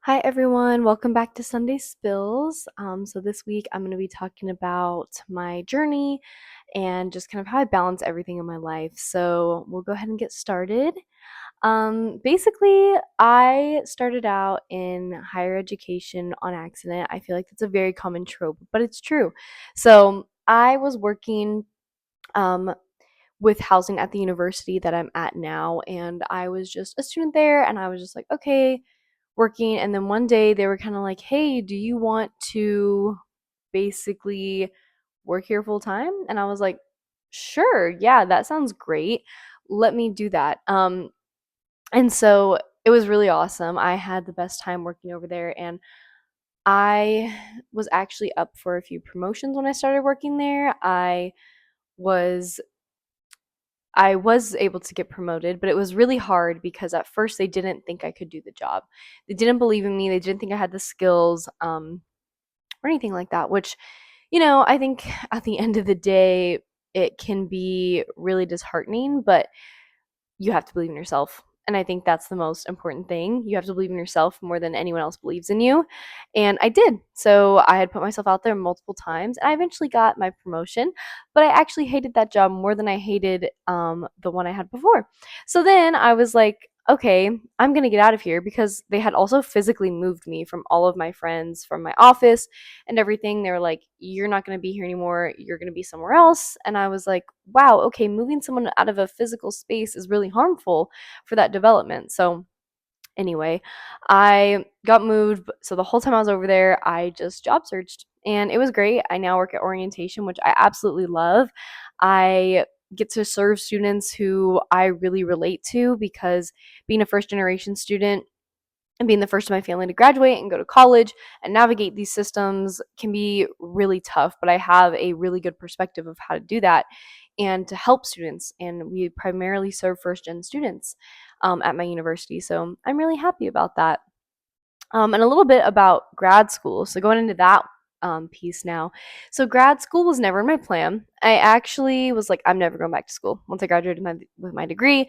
Hi everyone, welcome back to Sunday Spills. So this week I'm going to be talking about my journey and just kind of how I balance everything in my life. So we'll go ahead and get started. Basically, I started out in higher education on accident. I feel like that's a very common trope, but it's true. So I was working um, with housing at the university that I'm at now, and I was just a student there, and I was just like, okay, working. And then one day they were kind of like, hey, do you want to basically work here full time? And I was like, sure, yeah, that sounds great. Let me do that. And so it was really awesome. I had the best time working over there, and I was actually up for a few promotions when I started working there. Was I was able to get promoted, but it was really hard because at first they didn't think I could do the job. They didn't believe in me. They didn't think I had the skills, or anything like that, which, I think at the end of the day, it can be really disheartening, but you have to believe in yourself. And I think that's the most important thing. You have to believe in yourself more than anyone else believes in you. And I did. So I had put myself out there multiple times and I eventually got my promotion. But I actually hated that job more than I hated the one I had before. So then I was like, okay, I'm going to get out of here because they had also physically moved me from all of my friends from my office and everything. They were like, you're not going to be here anymore. You're going to be somewhere else. And I was like, wow, okay, moving someone out of a physical space is really harmful for that development. So, anyway, I got moved. So, the whole time I was over there, I just job searched and it was great. I now work at orientation, which I absolutely love. I get to serve students who I really relate to because being a first generation student, and being the first in my family to graduate and go to college and navigate these systems can be really tough, but I have a really good perspective of how to do that and to help students. And we primarily serve first gen students at my university. So I'm really happy about that. And a little bit about grad school. So going into that piece now. So grad school was never in my plan. I actually was like, I'm never going back to school. Once I graduated with my degree,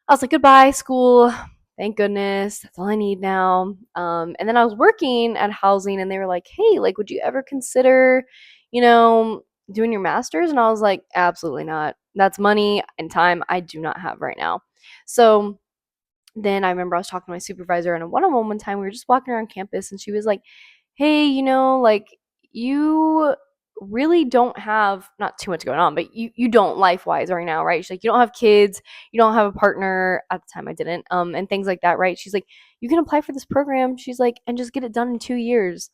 I was like, goodbye, school. Thank goodness. That's all I need now. And then I was working at housing and they were like, hey, like, would you ever consider, you know, doing your master's? And I was like, absolutely not. That's money and time I do not have right now. So then I remember I was talking to my supervisor in a one on one time. We were just walking around campus and she was like, hey, like you really don't have not too much going on, but you don't life wise right now, right? She's like, you don't have kids, you don't have a partner. At the time I didn't, and things like that, right? She's like, you can apply for this program. She's like, and just get it done in 2 years.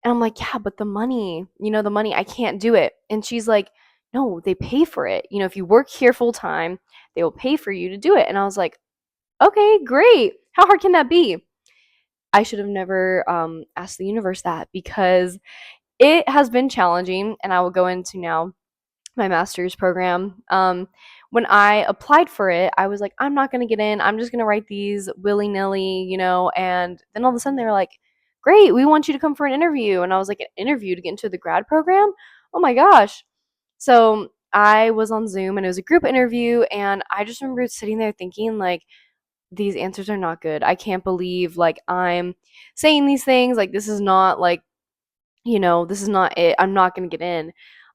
And I'm like, yeah, but the money, I can't do it. And she's like, no, they pay for it. If you work here full time, they will pay for you to do it. And I was like, okay, great. How hard can that be? I should have never asked the universe that because it has been challenging, and I will go into now my master's program. When I applied for it, I was like, I'm not going to get in. I'm just going to write these willy nilly, And then all of a sudden they were like, great, we want you to come for an interview. And I was like, an interview to get into the grad program? Oh my gosh. So I was on Zoom and it was a group interview. And I just remember sitting there thinking, like, these answers are not good. I can't believe like I'm saying these things. Like this is not like, this is not it. I'm not gonna get in.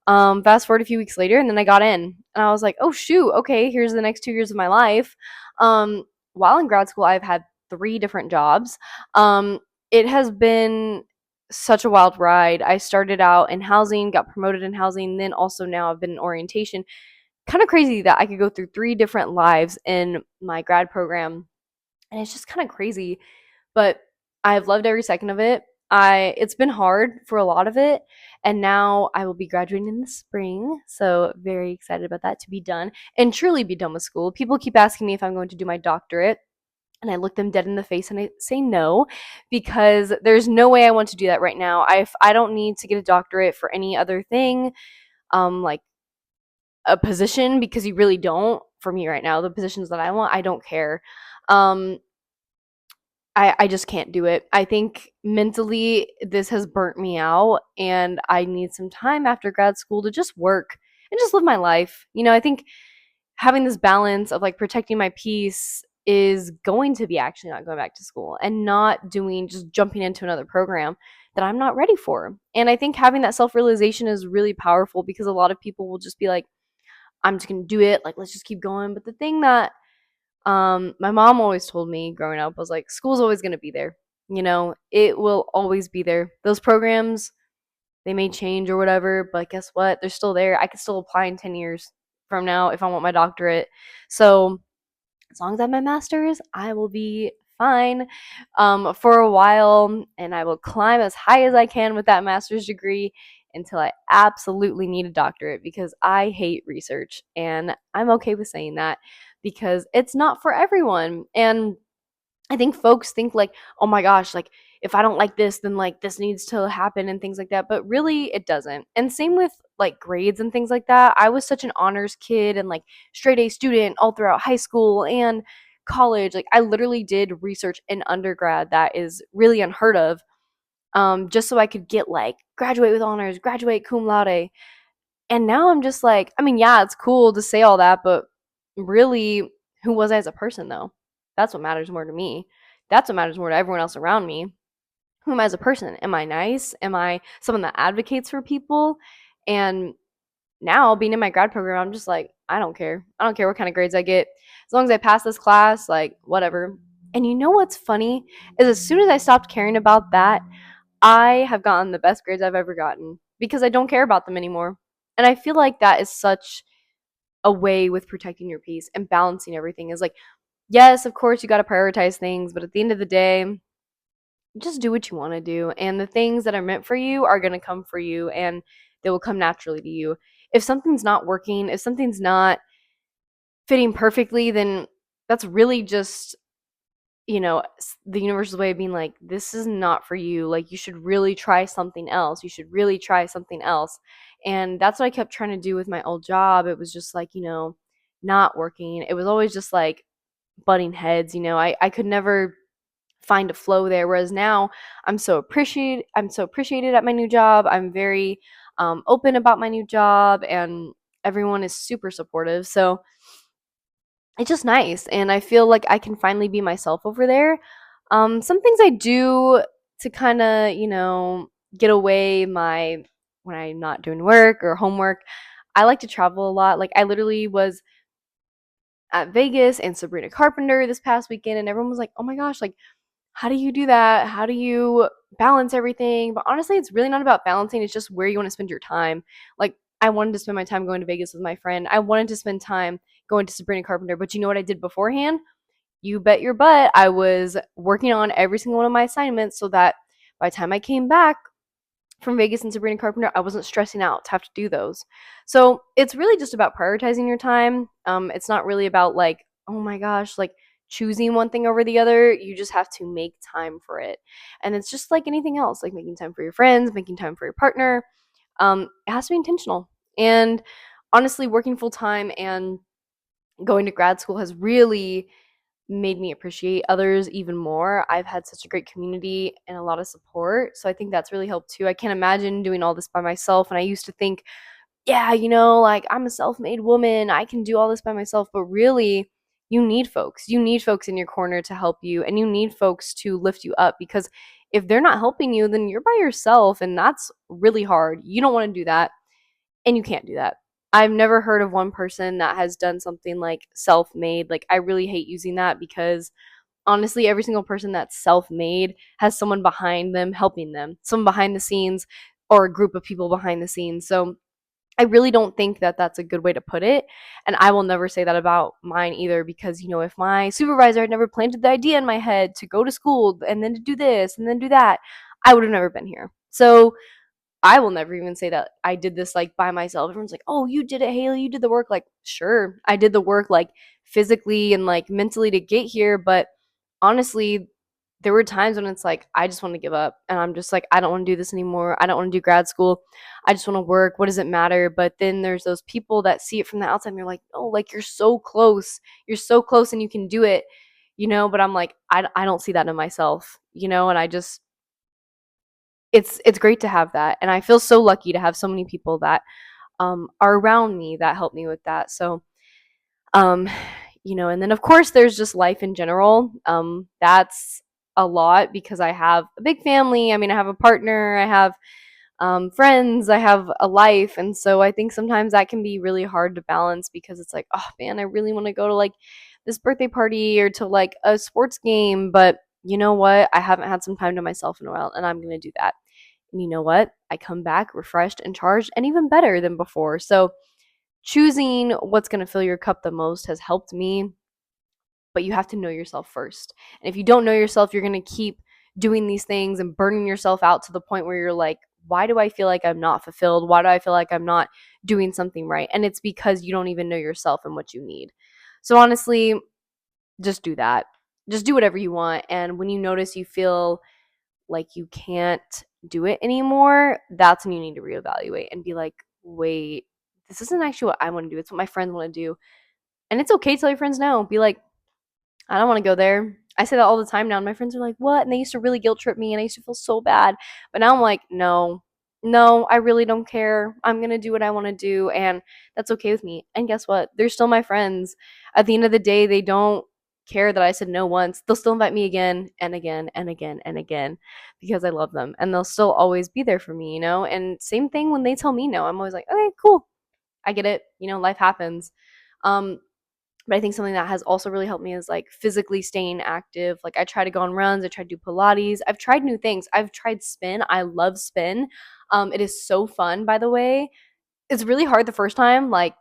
Fast forward a few weeks later and then I got in. And I was like, oh shoot, okay, here's the next 2 years of my life. Um, while in grad school I've had 3 different jobs. It has been such a wild ride. I started out in housing, got promoted in housing, then also now I've been in orientation. Kind of crazy that I could go through 3 different lives in my grad program, and it's just kind of crazy, but I've loved every second of it. It's been hard for a lot of it, and now I will be graduating in the spring, so very excited about that, to be done and truly be done with school. People keep asking me if I'm going to do my doctorate, and I look them dead in the face and I say no, because there's no way I want to do that right now. I don't need to get a doctorate for any other thing, like a position, because you really don't. For me right now, the positions that I want, I don't care. Um, I just can't do it. I think mentally this has burnt me out and I need some time after grad school to just work and just live my life. I think having this balance of like protecting my peace is going to be actually not going back to school and not doing just jumping into another program that I'm not ready for. And I think having that self realization is really powerful because a lot of people will just be like, I'm just going to do it. Like, let's just keep going. But the thing that my mom always told me growing up was like, school's always going to be there. You know, it will always be there. Those programs, they may change or whatever, but guess what? They're still there. I could still apply in 10 years from now if I want my doctorate. So as long as I have my master's, I will be fine for a while, and I will climb as high as I can with that master's degree until I absolutely need a doctorate because I hate research, and I'm okay with saying that because it's not for everyone. And I think folks think like, oh my gosh, like if I don't like this, then like this needs to happen and things like that. But really, it doesn't. And same with like grades and things like that. I was such an honors kid and like straight A student all throughout high school and college. Like I literally did research in undergrad that is really unheard of. Just so I could get like graduate with honors, graduate cum laude. And now I'm just like, I mean, yeah, it's cool to say all that, but really, who was I as a person though? That's what matters more to me. That's what matters more to everyone else around me. Who am I as a person? Am I nice? Am I someone that advocates for people? And now being in my grad program, I'm just like, I don't care. I don't care what kind of grades I get. As long as I pass this class, like whatever. And you know what's funny is as soon as I stopped caring about that, I have gotten the best grades I've ever gotten because I don't care about them anymore. And I feel like that is such a way with protecting your peace and balancing everything is like, yes, of course, you got to prioritize things, but at the end of the day, just do what you want to do. And the things that are meant for you are going to come for you and they will come naturally to you. If something's not working, if something's not fitting perfectly, then that's really just the universe's way of being like, this is not for you. Like, you should really try something else. You should really try something else. And that's what I kept trying to do with my old job. It was just like, not working. It was always just like butting heads. I could never find a flow there. Whereas now I'm so appreciated at my new job. I'm very open about my new job and everyone is super supportive. So it's just nice and I feel like I can finally be myself over there. Some things I do to kind of, get away my when I'm not doing work or homework. I like to travel a lot. Like I literally was at Vegas and Sabrina Carpenter this past weekend and everyone was like, "Oh my gosh, like how do you do that? How do you balance everything?" But honestly, it's really not about balancing. It's just where you want to spend your time. Like I wanted to spend my time going to Vegas with my friend. I wanted to spend time going to Sabrina Carpenter. But you know what I did beforehand? You bet your butt I was working on every single one of my assignments so that by the time I came back from Vegas and Sabrina Carpenter, I wasn't stressing out to have to do those. So it's really just about prioritizing your time. It's not really about like, oh my gosh, like choosing one thing over the other. You just have to make time for it. And it's just like anything else, like making time for your friends, making time for your partner. It has to be intentional. And honestly, working full time and going to grad school has really made me appreciate others even more. I've had such a great community and a lot of support. So I think that's really helped too. I can't imagine doing all this by myself. And I used to think, yeah, like I'm a self made woman. I can do all this by myself. But really, you need folks. You need folks in your corner to help you and you need folks to lift you up because if they're not helping you, then you're by yourself. And that's really hard. You don't want to do that and you can't do that. I've never heard of one person that has done something like self-made. Like I really hate using that because honestly every single person that's self-made has someone behind them helping them, someone behind the scenes or a group of people behind the scenes. So I really don't think that that's a good way to put it. And I will never say that about mine either because, if my supervisor had never planted the idea in my head to go to school and then to do this and then do that, I would have never been here. So I will never even say that I did this like by myself. Everyone's like, "Oh, you did it, Haley. You did the work." Like, sure, I did the work like physically and like mentally to get here, but honestly, there were times when it's like I just want to give up and I'm just like I don't want to do this anymore. I don't want to do grad school. I just want to work. What does it matter? But then there's those people that see it from the outside and you're like, "Oh, like you're so close. You're so close and you can do it." But I'm like I don't see that in myself, and I just it's great to have that and I feel so lucky to have so many people that are around me that help me with that. So um And then of course there's just life in general. That's a lot because I have a big family. I mean, I have a partner, I have friends, I have a life. And so I think sometimes that can be really hard to balance because it's like, oh man, I really want to go to like this birthday party or to like a sports game. But you know what? I haven't had some time to myself in a while and I'm going to do that. And you know what? I come back refreshed and charged and even better than before. So choosing what's going to fill your cup the most has helped me, but you have to know yourself first. And if you don't know yourself, you're going to keep doing these things and burning yourself out to the point where you're like, why do I feel like I'm not fulfilled? Why do I feel like I'm not doing something right? And it's because you don't even know yourself and what you need. So honestly, just do that. Just do whatever you want. And when you notice you feel like you can't do it anymore, that's when you need to reevaluate and be like, wait, this isn't actually what I want to do. It's what my friends want to do. And it's okay to tell your friends no. Be like, I don't want to go there. I say that all the time now, and my friends are like, "What?" And they used to really guilt trip me, and I used to feel so bad. But now I'm like, "No, no, I really don't care. I'm gonna do what I want to do, and that's okay with me." And guess what? They're still my friends. At the end of the day, they don't care that I said no once. They'll still invite me again and again and again and again because I love them, and they'll still always be there for me. And same thing when they tell me no. I'm always like, "Okay, cool. I get it. Life happens." Um, but I think something that has also really helped me is like physically staying active. Like I try to go on runs, I try to do Pilates. I've tried new things. I've tried spin. I love spin. It is so fun, by the way. It's really hard the first time. Like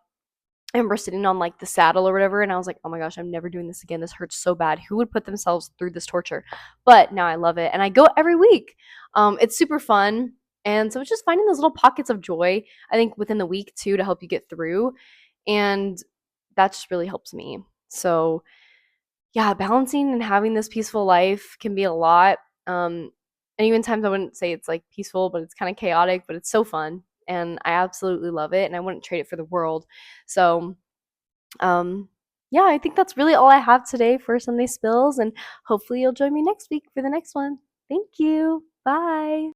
I remember sitting on like the saddle or whatever, and I was like, oh my gosh, I'm never doing this again. This hurts so bad. Who would put themselves through this torture? But now I love it, and I go every week. It's super fun, and so it's just finding those little pockets of joy. I think within the week too to help you get through, and that just really helps me. So yeah, balancing and having this peaceful life can be a lot. And even times I wouldn't say it's like peaceful, but it's kind of chaotic, but it's so fun. And I absolutely love it. And I wouldn't trade it for the world. So, um, yeah, I think that's really all I have today for Sunday Spills. And hopefully you'll join me next week for the next one. Thank you. Bye.